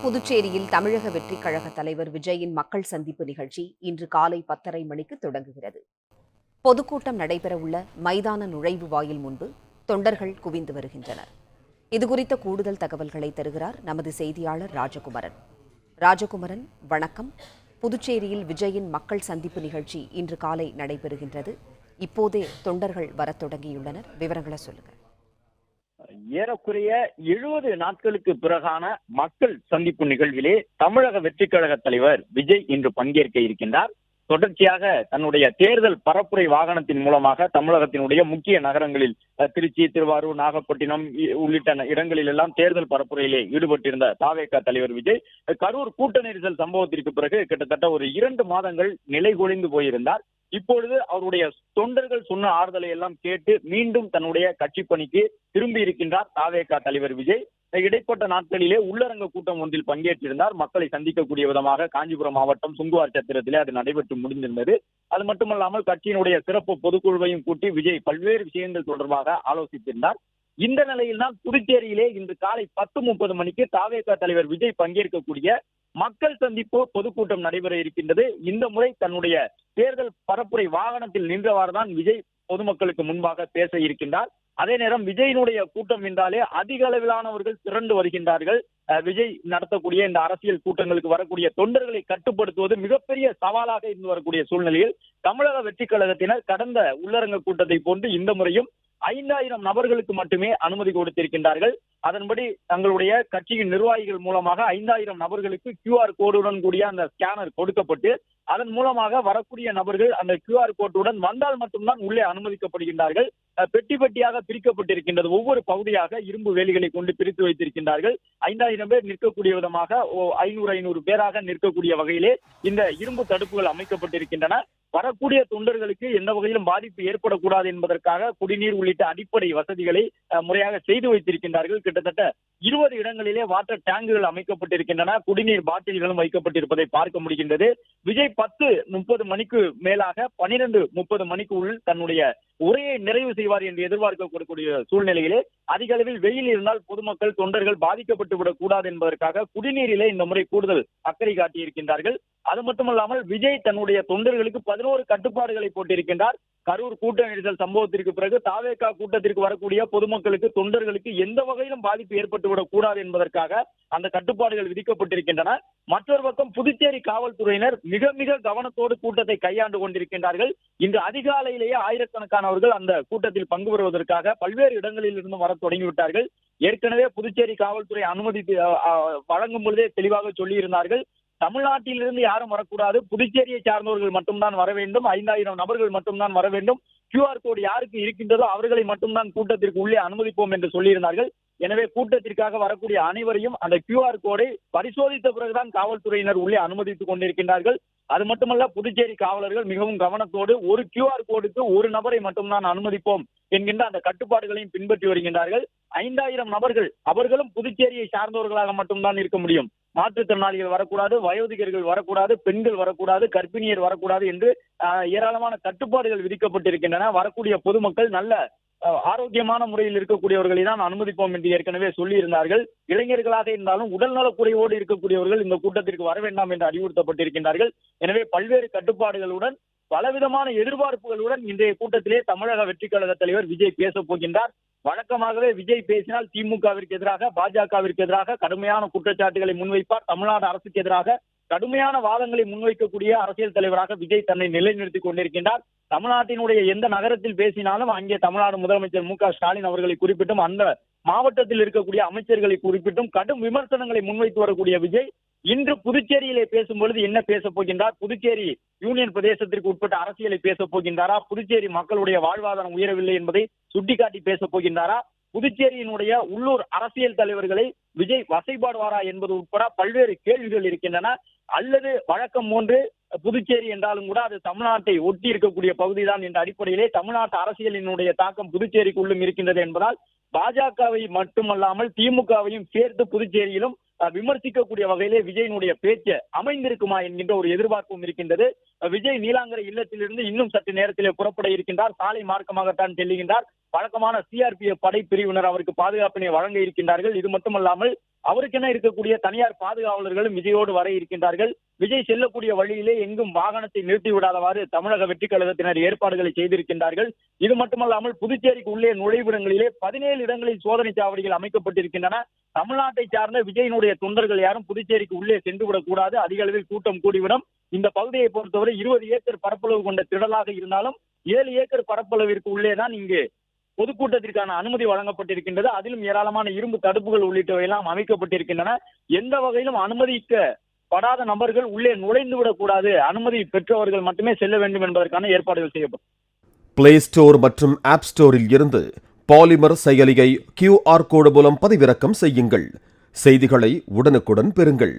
புதுச்சேரியில் தமிழக வெற்றிக் கழக தலைவர் விஜயின் மக்கள் சந்திப்பு நிகழ்ச்சி இன்று காலை 10:30 மணிக்கு தொடங்குகிறது. பொதுக்கூட்டம் நடைபெறவுள்ள மைதான நுழைவு வாயில் முன்பு தொண்டர்கள் குவிந்து வருகின்றனர். இதுகுறித்த கூடுதல் தகவல்களை தருகிறார் நமது செய்தியாளர் ராஜகுமரன். ராஜகுமரன், வணக்கம். புதுச்சேரியில் விஜயின் மக்கள் சந்திப்பு நிகழ்ச்சி இன்று காலை நடைபெறுகின்றது. இப்போதே தொண்டர்கள் வரத் தொடங்கியுள்ளனர். விவரங்களை சொல்லுங்க. ஏறக்குறைய 70 நாட்களுக்கு பிறகான மக்கள் சந்திப்பு நிகழ்விலே தமிழக வெற்றிக் கழக தலைவர் விஜய் இன்று பங்கேற்க இருக்கின்றார். தொடர்ச்சியாக தன்னுடைய தேர்தல் பரப்புரை வாகனத்தின் மூலமாக தமிழகத்தினுடைய முக்கிய நகரங்களில் திருச்சி, திருவாரூர், நாகப்பட்டினம் உள்ளிட்ட இடங்களில் எல்லாம் தேர்தல் பரப்புரையிலே ஈடுபட்டிருந்த தாவேகா தலைவர் விஜய் கரூர் கூட்ட நெரிசல் சம்பவத்திற்கு பிறகு கிட்டத்தட்ட ஒரு 2 மாதங்கள் நிலைகுலைந்து போயிருந்தார். இப்பொழுது அவருடைய தொண்டர்கள் சொன்ன ஆறுதலை எல்லாம் கேட்டு மீண்டும் தன்னுடைய கட்சி பணிக்கு திரும்பி இருக்கின்றார் தாவேகா தலைவர் விஜய். இடைப்பட்ட நாட்களிலே உள்ளரங்க கூட்டம் ஒன்றில் பங்கேற்றிருந்தார். மக்களை சந்திக்கக்கூடிய விதமாக காஞ்சிபுரம் மாவட்டம் சுங்குவார் சத்திரத்திலே அது நடைபெற்று முடிந்திருந்தது. அது மட்டுமல்லாமல் கட்சியினுடைய சிறப்பு பொதுக்குழுவையும் கூட்டி விஜய் பல்வேறு விஷயங்கள் தொடர்பாக ஆலோசித்திருந்தார். இந்த நிலையில்தான் புதுச்சேரியிலே இன்று காலை 10:30 மணிக்கு தாவேகா தலைவர் விஜய் பங்கேற்கக்கூடிய மக்கள் சந்திப்பு பொதுக்கூட்டம் நடைபெற இருக்கின்றது. இந்த முறை தன்னுடைய தேர்தல் பரப்புரை வாகனத்தில் நின்றவாறுதான் விஜய் பொதுமக்களுக்கு முன்பாக பேச இருக்கின்றார். அதே நேரம் விஜயினுடைய கூட்டம் என்றாலே அதிக அளவிலானவர்கள் திரண்டு வருகின்றார்கள். விஜய் நடத்தக்கூடிய இந்த அரசியல் கூட்டங்களுக்கு வரக்கூடிய தொண்டர்களை கட்டுப்படுத்துவது மிகப்பெரிய சவாலாக இருந்து வரக்கூடிய சூழ்நிலையில் தமிழக வெற்றிக் கழகத்தினர் கடந்த உள்ளரங்க கூட்டத்தை போன்று இந்த முறையும் 5000 நபர்களுக்கு மட்டுமே அனுமதி கொடுத்திருக்கின்றார்கள். அதன்படி தங்களுடைய கட்சியின் நிர்வாகிகள் மூலமாக 5000 நபர்களுக்கு QR கோடுடன் கூடிய அந்த ஸ்கேனர் கொடுக்கப்பட்டு அதன் மூலமாக வரக்கூடிய நபர்கள் அந்த QR கோட்டுடன் வந்தால் மட்டும்தான் உள்ளே அனுமதிக்கப்படுகின்றார்கள். பெட்டி பெட்டியாக பிரிக்கப்பட்டிருக்கின்றது. ஒவ்வொரு பகுதியாக இரும்பு வேலிகளை கொண்டு பிரித்து வைத்திருக்கின்றார்கள். 5000 பேர் நிற்கக்கூடிய விதமாக 500 பேராக நிற்கக்கூடிய வகையிலே இந்த இரும்பு தடுப்புகள் அமைக்கப்பட்டிருக்கின்றன. வரக்கூடிய தொண்டர்களுக்கு எந்த வகையிலும் பாதிப்பு ஏற்படக்கூடாது என்பதற்காக குடிநீர் உள்ளிட்ட அடிப்படை வசதிகளை முறையாக செய்து வைத்திருக்கின்றார்கள். கிட்டத்தட்ட 20 இடங்களிலே வாட்டர் டேங்குகள் அமைக்கப்பட்டிருக்கின்றன. குடிநீர் பாட்டில்களும் வைக்கப்பட்டிருப்பதை பார்க்க முடிகின்றது. விஜய் 10:30 மணிக்கு மேலாக 12:30 மணிக்குள் தன்னுடைய உரையை நிறைவு செய்வார் என்று எதிர்பார்க்கக்கூடிய சூழ்நிலையிலே அதிக அளவில் வெயில் இருந்தால் பொதுமக்கள் தொண்டர்கள் பாதிக்கப்பட்டு விடக் கூடாது என்பதற்காக குடிநீரிலே இந்த முறை கூடுதல் அக்கறை காட்டியிருக்கின்றார்கள். அது மட்டுமல்லாமல் விஜய் தன்னுடைய தொண்டர்களுக்கு 11 கட்டுப்பாடுகளை போட்டிருக்கின்றார். கரூர் கூட்ட நெரிசல் சம்பவத்திற்கு பிறகு தாவேகா கூட்டத்திற்கு வரக்கூடிய பொதுமக்களுக்கு தொண்டர்களுக்கு எந்த வகையிலும் பாதிப்பு ஏற்பட்டுவிடக் கூடாது என்பதற்காக அந்த கட்டுப்பாடுகள் விதிக்கப்பட்டிருக்கின்றன. மற்றொரு பக்கம் புதுச்சேரி காவல்துறையினர் மிக மிக கவனத்தோடு கூட்டத்தை கையாண்டு கொண்டிருக்கின்றார்கள். இன்று அதிகாலையிலேயே ஆயிரக்கணக்கானவர்கள் அந்த கூட்டத்தில் பங்கு பெறுவதற்காக பல்வேறு இடங்களில் இருந்து வர தொடங்கிவிட்டார்கள். ஏற்கனவே புதுச்சேரி காவல்துறை அனுமதி வழங்கும் பொழுதே தெளிவாக சொல்லியிருந்தார்கள், தமிழ்நாட்டிலிருந்து யாரும் வரக்கூடாது, புதுச்சேரியை சார்ந்தவர்கள் மட்டும்தான் வர வேண்டும், 5000 நபர்கள் மட்டும்தான் வர வேண்டும், QR கோடு யாருக்கு இருக்கின்றதோ அவர்களை மட்டும்தான் கூட்டத்திற்கு உள்ளே அனுமதிப்போம் என்று சொல்லியிருந்தார்கள். எனவே கூட்டத்திற்காக வரக்கூடிய அனைவரையும் அந்த QR கோடை பரிசோதித்த பிறகுதான் காவல்துறையினர் உள்ளே அனுமதித்துக் கொண்டிருக்கின்றார்கள். அது மட்டுமல்ல, புதுச்சேரி காவலர்கள் மிகவும் கவனத்தோடு ஒரு QR கோடுக்கு ஒரு நபரை மட்டும்தான் அனுமதிப்போம் என்கின்ற அந்த கட்டுப்பாடுகளையும் பின்பற்றி வருகின்றார்கள். 5000 நபர்கள் அவர்களும் புதுச்சேரியை சார்ந்தவர்களாக மட்டும்தான் இருக்க முடியும். மாற்றுத்திறனாளிகள் வரக்கூடாது, வயோதிகர்கள் வரக்கூடாது, பெண்கள் வரக்கூடாது, கர்ப்பிணியர் வரக்கூடாது என்று ஏராளமான கட்டுப்பாடுகள் விதிக்கப்பட்டிருக்கின்றன. வரக்கூடிய பொதுமக்கள் நல்ல ஆரோக்கியமான முறையில் இருக்கக்கூடியவர்களை தான் அனுமதிப்போம் என்று ஏற்கனவே சொல்லியிருந்தார்கள். இளைஞர்களாக இருந்தாலும் உடல்நலக் குறைவோடு இருக்கக்கூடியவர்கள் இந்த கூட்டத்திற்கு வர வேண்டாம் என்று அறிவுறுத்தப்பட்டிருக்கின்றார்கள். எனவே பல்வேறு கட்டுப்பாடுகளுடன் பலவிதமான எதிர்பார்ப்புகளுடன் இன்றைய கூட்டத்திலே தமிழக வெற்றிக் கழக தலைவர் விஜய் பேசப் போகின்றார். வழக்கமாகவே விஜய் பேசினால் திமுகவிற்கு எதிராக, பாஜகவிற்கு எதிராக கடுமையான குற்றச்சாட்டுகளை முன்வைப்பார். தமிழ்நாடு அரசுக்கு எதிராக கடுமையான வாதங்களை முன்வைக்கக்கூடிய அரசியல் தலைவராக விஜய் தன்னை நிலைநிறுத்திக் கொண்டிருக்கின்றார். தமிழ்நாட்டினுடைய எந்த நகரத்தில் பேசினாலும் அங்கே தமிழ்நாடு முதலமைச்சர் மு.க.ஸ்டாலின் அவர்களை குறிப்பிட்டும் அந்த மாவட்டத்தில் இருக்கக்கூடிய அமைச்சர்களை குறிப்பிட்டும் கடும் விமர்சனங்களை முன்வைத்து வரக்கூடிய விஜய் இன்று புதுச்சேரியிலே பேசும்பொழுது என்ன பேசப் போகின்றார்? புதுச்சேரி யூனியன் பிரதேசத்திற்கு உட்பட்ட அரசியலை பேசப் போகின்றாரா? புதுச்சேரி மக்களுடைய வாழ்வாதாரம் உயரவில்லை என்பதை சுட்டிக்காட்டி பேசப் போகின்றாரா? புதுச்சேரியினுடைய உள்ளூர் அரசியல் தலைவர்களை விஜய் வசைபாடுவாரா என்பது உட்பட பல்வேறு கேள்விகள் இருக்கின்றன. அல்லது வழக்கம் போன்று புதுச்சேரி என்றாலும் கூட அது தமிழ்நாட்டை ஒட்டி இருக்கக்கூடிய பகுதிதான் என்ற அடிப்படையிலே தமிழ்நாட்டு அரசியலினுடைய தாக்கம் புதுச்சேரிக்குள்ளும் இருக்கின்றது என்பதால் பாஜகவை மட்டுமல்லாமல் திமுகவையும் சேர்த்து புதுச்சேரியிலும் விமர்சிக்கக்கூடிய வகையிலே விஜயினுடைய பேச்சு அமைந்திருக்குமா என்கின்ற ஒரு எதிர்பார்ப்பும் இருக்கின்றது. விஜய் நீலாங்கரை இல்லத்திலிருந்து இன்னும் சற்று நேரத்திலே புறப்பட இருக்கின்றார். சாலை மார்க்கமாகத்தான் செல்லுகின்றார். வழக்கமான சிஆர்பிஎஃப் படைப்பிரிவினர் அவருக்கு பாதுகாப்பினை வழங்க இருக்கின்றார்கள். இது மட்டுமல்லாமல் அவருக்கென இருக்கக்கூடிய தனியார் பாதுகாவலர்களும் விஜயோடு வர இருக்கின்றார்கள். விஜய் செல்லக்கூடிய வழியிலே எங்கும் வாகனத்தை நிறுத்தி விடாதவாறு தமிழக வெற்றி கழகத்தினர் ஏற்பாடுகளை செய்திருக்கின்றார்கள். இது மட்டுமல்லாமல் புதுச்சேரிக்கு உள்ளே நுழைவிடங்களிலே 17 இடங்களில் சோதனை சாவடிகள் அமைக்கப்பட்டிருக்கின்றன. தமிழ்நாட்டை சார்ந்த விஜயினுடைய தொண்டர்கள் யாரும் புதுச்சேரிக்கு உள்ளே சென்றுவிடக் கூடாது. அதிக அளவில் கூட்டம் கூடிவிடும். இந்த பகுதியை பொறுத்தவரை 20 ஏக்கர் பரப்பளவு கொண்ட திடலாக இருந்தாலும் 7 ஏக்கர் பரப்பளவிற்கு உள்ளேதான் இங்கு பொதுக்கூட்டத்திற்கான அனுமதி வழங்கப்பட்டிருக்கின்றது. அதிலும் ஏராளமான இரும்பு தடுப்புகள் உள்ளிட்டவை எல்லாம் அமைக்கப்பட்டிருக்கின்றன. எந்த வகையிலும் அனுமதிக்கப்படாத நபர்கள் உள்ளே நுழைந்துவிடக் கூடாது, அனுமதி பெற்றவர்கள் மட்டுமே செல்ல வேண்டும் என்பதற்கான ஏற்பாடுகள் செய்யப்படும். பிளே ஸ்டோர் மற்றும் ஆப் ஸ்டோரில் இருந்து பாலிமர் செயலியை QR கோடு மூலம் பதிவிறக்கம் செய்யுங்கள். செய்திகளை உடனுக்குடன் பெறுங்கள்.